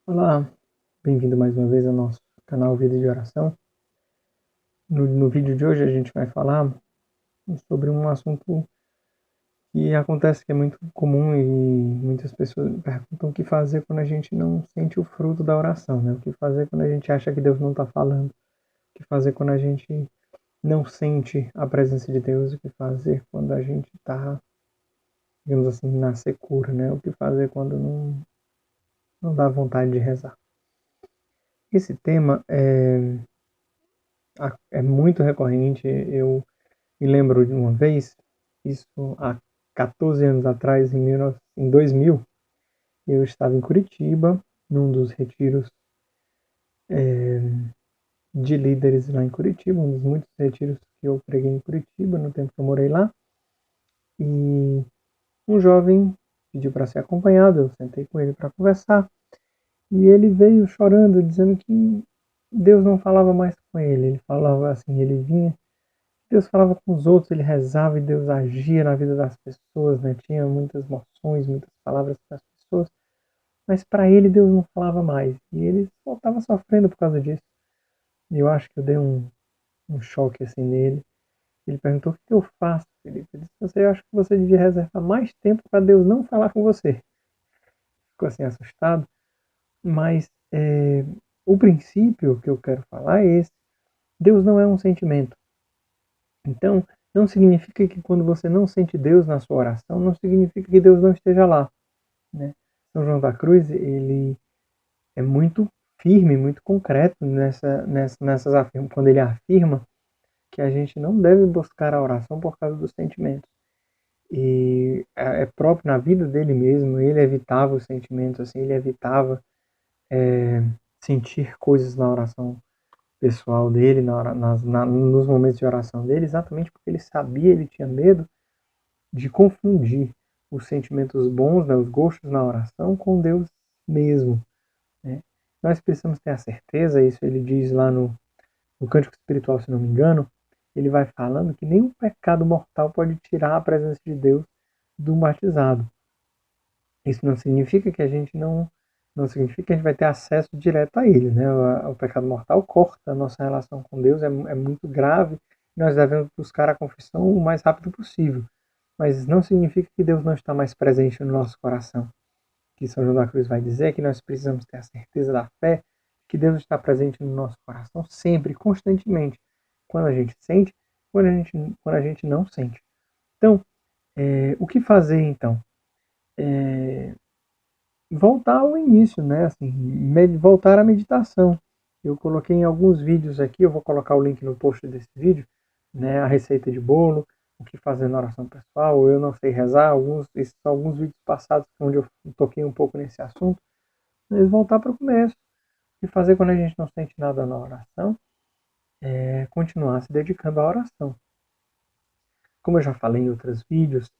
Olá, bem-vindo mais uma vez ao nosso canal Vida de Oração. No vídeo de hoje a gente vai falar sobre um assunto que acontece que é muito comum e muitas pessoas perguntam o que fazer quando a gente não sente o fruto da oração, né? O que fazer quando a gente acha que Deus não está falando, o que fazer quando a gente não sente a presença de Deus, o que fazer quando a gente está, digamos assim, na secura, né? O que fazer quando não dá vontade de rezar. Esse tema é muito recorrente. Eu me lembro de uma vez, isso há 14 anos atrás, em 2000, eu estava em Curitiba, num dos retiros de líderes lá em Curitiba, um dos muitos retiros que eu preguei em Curitiba no tempo que eu morei lá. E um jovem pediu para ser acompanhado, eu sentei com ele para conversar. E ele veio chorando, dizendo que Deus não falava mais com ele. Ele falava assim, ele vinha, Deus falava com os outros, ele rezava e Deus agia na vida das pessoas, né? Tinha muitas moções, muitas palavras para as pessoas, mas para ele Deus não falava mais. E ele só estava sofrendo por causa disso. E eu acho que eu dei um choque assim nele. Ele perguntou: o que eu faço, Felipe? Eu disse: eu acho que você devia reservar mais tempo para Deus não falar com você. Ficou assim assustado, mas o princípio que eu quero falar é esse: Deus não é um sentimento. Então, não significa que quando você não sente Deus na sua oração, não significa que Deus não esteja lá, né? São João da Cruz, ele é muito firme, muito concreto nessas afirmações, quando ele afirma que a gente não deve buscar a oração por causa dos sentimentos. E é próprio na vida dele mesmo, ele evitava os sentimentos, assim, ele evitava sentir coisas na oração pessoal dele, nos momentos de oração dele, exatamente porque ele sabia, ele tinha medo de confundir os sentimentos bons, né, os gostos na oração, com Deus mesmo, né? Nós precisamos ter a certeza, isso ele diz lá no Cântico Espiritual, se não me engano, ele vai falando que nenhum pecado mortal pode tirar a presença de Deus do batizado. Isso não significa que a gente não significa que a gente vai ter acesso direto a ele, né? O pecado mortal corta a nossa relação com Deus, é muito grave, nós devemos buscar a confissão o mais rápido possível. Mas não significa que Deus não está mais presente no nosso coração. Que São João da Cruz vai dizer que nós precisamos ter a certeza da fé que Deus está presente no nosso coração sempre, constantemente, quando a gente sente, quando a gente não sente. Então, o que fazer então? Voltar ao início, né? Assim, voltar à meditação. Eu coloquei em alguns vídeos aqui, eu vou colocar o link no post desse vídeo, né? A receita de bolo, o que fazer na oração pessoal, eu não sei rezar, esses são alguns vídeos passados onde eu toquei um pouco nesse assunto. Mas voltar para o começo. O que fazer quando a gente não sente nada na oração é continuar se dedicando à oração. Como eu já falei em outros vídeos,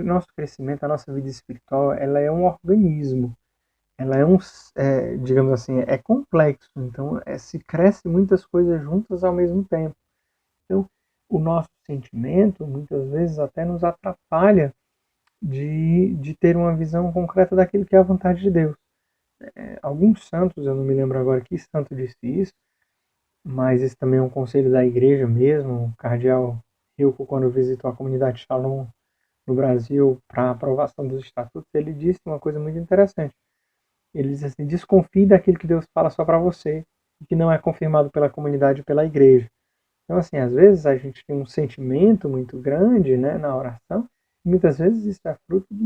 nosso crescimento, a nossa vida espiritual, ela é um organismo. Ela digamos assim, é complexo. Então, se cresce muitas coisas juntas ao mesmo tempo. Então, o nosso sentimento, muitas vezes, até nos atrapalha de ter uma visão concreta daquilo que é a vontade de Deus. Alguns santos, eu não me lembro agora que santo disse isso, mas esse também é um conselho da igreja mesmo. O cardeal Rilco, quando visitou a comunidade Shalom no Brasil para a aprovação dos estatutos, ele disse uma coisa muito interessante. Ele diz assim: desconfie daquilo que Deus fala só para você e que não é confirmado pela comunidade e pela igreja. Então, assim, às vezes a gente tem um sentimento muito grande, né, na oração, e muitas vezes isso é fruto do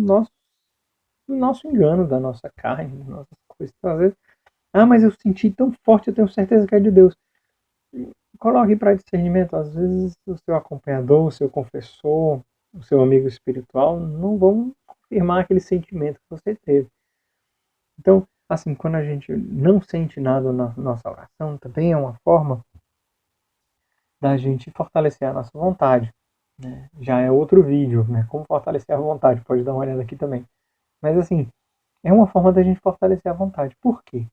nosso engano, da nossa carne, das nossas coisas. Então, às vezes, mas eu senti tão forte, eu tenho certeza que é de Deus. Coloque para discernimento. Às vezes o seu acompanhador, o seu confessor, o seu amigo espiritual não vão confirmar aquele sentimento que você teve. Então, assim, quando a gente não sente nada na nossa oração, também é uma forma da gente fortalecer a nossa vontade, né? Já é outro vídeo, né? Como fortalecer a vontade, pode dar uma olhada aqui também. Mas, assim, é uma forma da gente fortalecer a vontade. Por quê?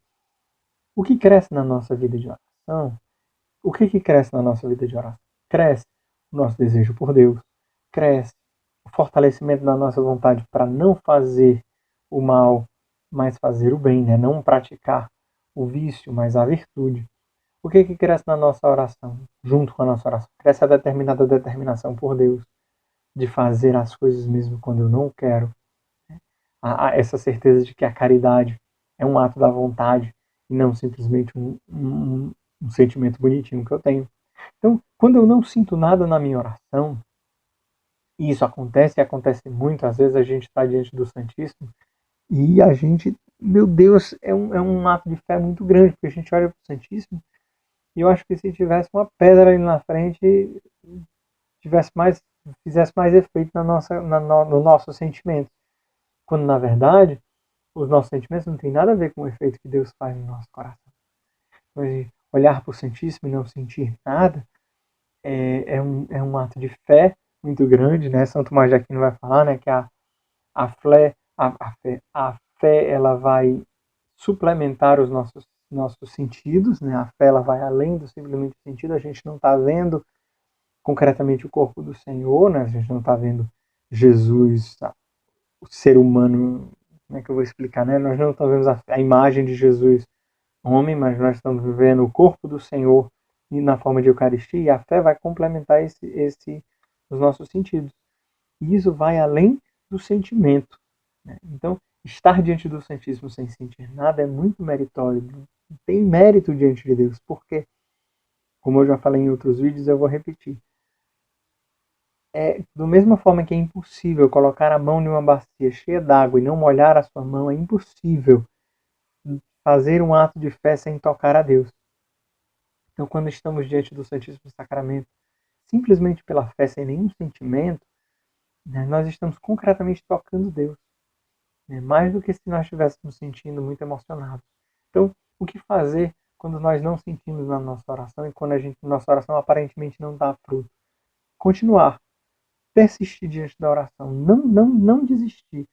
O que cresce na nossa vida de oração? O que cresce na nossa vida de oração? Cresce o nosso desejo por Deus, cresce o fortalecimento da nossa vontade para não fazer o mal mas fazer o bem, né? Não praticar o vício, mas a virtude. O que cresce na nossa oração? Junto com a nossa oração, cresce a determinada determinação por Deus de fazer as coisas mesmo quando eu não quero. Há essa certeza de que a caridade é um ato da vontade e não simplesmente um sentimento bonitinho que eu tenho. Então, quando eu não sinto nada na minha oração, e isso acontece, e acontece muito, às vezes a gente está diante do Santíssimo e a gente, meu Deus, é um ato de fé muito grande, porque a gente olha para o Santíssimo e eu acho que se tivesse uma pedra ali na frente, tivesse mais, fizesse mais efeito no nosso sentimento. Quando, na verdade, os nossos sentimentos não têm nada a ver com o efeito que Deus faz no nosso coração. Mas olhar para o Santíssimo e não sentir nada é um ato de fé muito grande, né? São Tomás de Aquino vai falar, né, que a fé ela vai suplementar os nossos sentidos, né? A fé ela vai além do simplesmente sentido. A gente não está vendo concretamente o corpo do Senhor, né? A gente não está vendo Jesus, o ser humano, como é que eu vou explicar, né? Nós não estamos vendo a imagem de Jesus homem, mas nós estamos vivendo o corpo do Senhor na forma de Eucaristia, e a fé vai complementar os nossos sentidos. E isso vai além do sentimento, né? Então, estar diante do Santíssimo sem sentir nada é muito meritório, tem mérito diante de Deus, porque, como eu já falei em outros vídeos, eu vou repetir. Da mesma forma que é impossível colocar a mão em uma bacia cheia d'água e não molhar a sua mão, é impossível fazer um ato de fé sem tocar a Deus. Então, quando estamos diante do Santíssimo Sacramento, simplesmente pela fé, sem nenhum sentimento, né, nós estamos concretamente tocando Deus, né, mais do que se nós estivéssemos sentindo muito emocionados. Então, o que fazer quando nós não sentimos na nossa oração e quando nossa oração aparentemente não dá fruto? Continuar, persistir diante da oração, não desistir,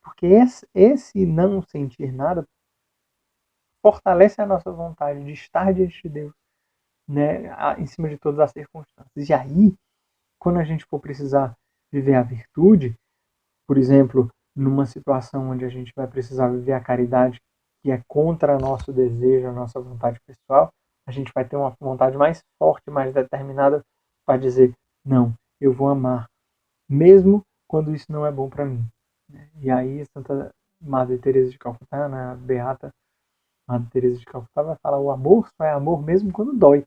porque esse não sentir nada fortalece a nossa vontade de estar diante de Deus, né, em cima de todas as circunstâncias. E aí, quando a gente for precisar viver a virtude, por exemplo, numa situação onde a gente vai precisar viver a caridade, que é contra nosso desejo, a nossa vontade pessoal, a gente vai ter uma vontade mais forte, mais determinada para dizer, não, eu vou amar, mesmo quando isso não é bom para mim. E aí, Santa Madre Teresa de Calcutá, na Beata Madre Teresa de Calcutá, vai falar, o amor só é amor mesmo quando dói.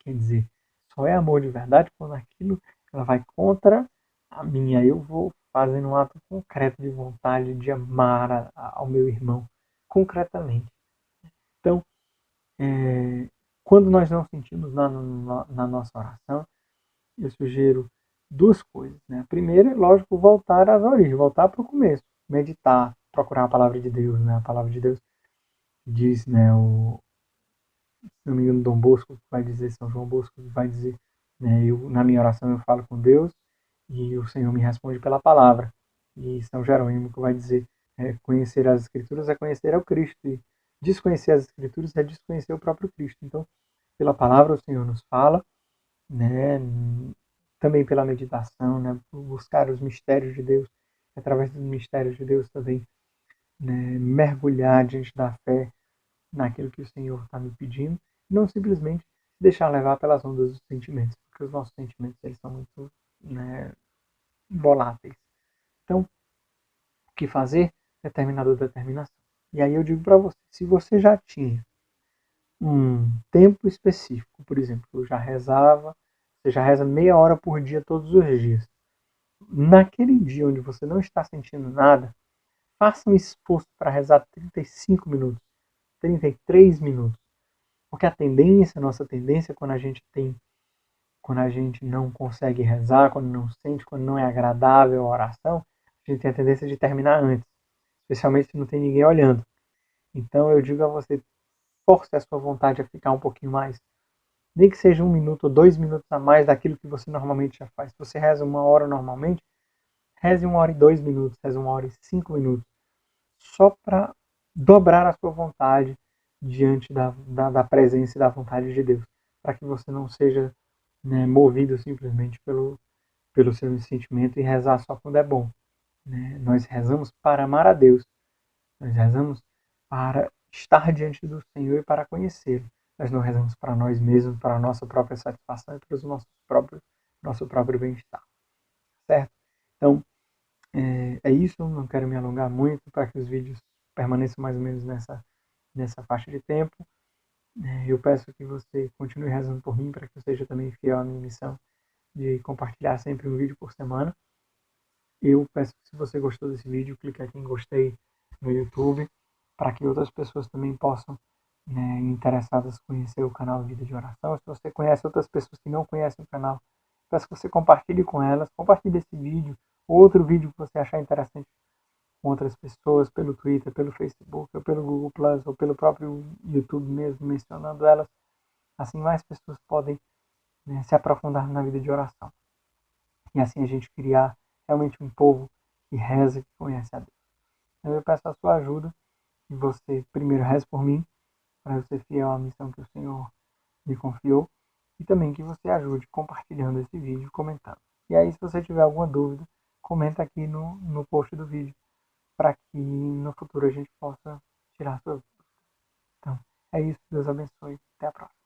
Quer dizer, só é amor de verdade quando aquilo ela vai contra a minha. Eu vou fazendo um ato concreto de vontade de amar ao meu irmão, concretamente. Então, quando nós não sentimos na nossa oração, eu sugiro duas coisas. Né? A primeira é, lógico, voltar às origens, voltar para o começo, meditar, procurar a palavra de Deus. Né? A palavra de Deus diz, né, se não me engano, Dom Bosco vai dizer, São João Bosco vai dizer, né, na minha oração eu falo com Deus e o Senhor me responde pela palavra. E São Jerônimo que vai dizer, conhecer as Escrituras é conhecer ao Cristo, e desconhecer as Escrituras é desconhecer o próprio Cristo. Então, pela palavra o Senhor nos fala, né, também pela meditação, né, por buscar os mistérios de Deus, através dos mistérios de Deus também, né, mergulhar diante da fé, naquilo que o Senhor está me pedindo, e não simplesmente se deixar levar pelas ondas dos sentimentos, porque os nossos sentimentos eles são muito, né, voláteis. Então, o que fazer? Determinada determinação. E aí eu digo para você, se você já tinha um tempo específico, por exemplo, eu já rezava, você já reza meia hora por dia todos os dias. Naquele dia onde você não está sentindo nada, faça um esforço para rezar 35 minutos, 33 minutos. Porque a nossa tendência, quando a gente não consegue rezar, quando não sente, quando não é agradável a oração, a gente tem a tendência de terminar antes, especialmente se não tem ninguém olhando. Então eu digo a você, force a sua vontade a ficar um pouquinho mais, nem que seja 1 minuto ou 2 minutos a mais daquilo que você normalmente já faz. Se você reza 1 hora normalmente, reze 1 hora e 2 minutos, reze 1 hora e 5 minutos, só para dobrar a sua vontade diante da presença e da vontade de Deus, para que você não seja, né, movido simplesmente pelo seu sentimento e rezar só quando é bom. Né? Nós rezamos para amar a Deus, Nós rezamos para estar diante do Senhor e para conhecê-lo. Nós não rezamos para nós mesmos, para a nossa própria satisfação e para o nosso próprio bem-estar. Certo? Então, é isso. Não quero me alongar muito para que os vídeos permaneçam mais ou menos nessa faixa de tempo. Eu peço que você continue rezando por mim para que eu seja também fiel à minha missão de compartilhar sempre um vídeo por semana. Eu peço que, se você gostou desse vídeo, clique aqui em gostei no YouTube, para que outras pessoas também possam, interessadas, conhecer o canal Vida de Oração. Se você conhece outras pessoas que não conhecem o canal, peço que você compartilhe com elas, compartilhe esse vídeo, outro vídeo que você achar interessante com outras pessoas, pelo Twitter, pelo Facebook, ou pelo Google Plus, ou pelo próprio YouTube mesmo, mencionando elas. Assim mais pessoas podem, se aprofundar na vida de oração. E assim a gente criar realmente um povo que reza, que conhece a Deus. Então eu peço a sua ajuda, que você primeiro reze por mim, para eu ser fiel à missão que o Senhor me confiou, e também que você ajude compartilhando esse vídeo e comentando. E aí, se você tiver alguma dúvida, comenta aqui no post do vídeo, para que no futuro a gente possa tirar suas dúvidas. Então, é isso. Deus abençoe. Até a próxima.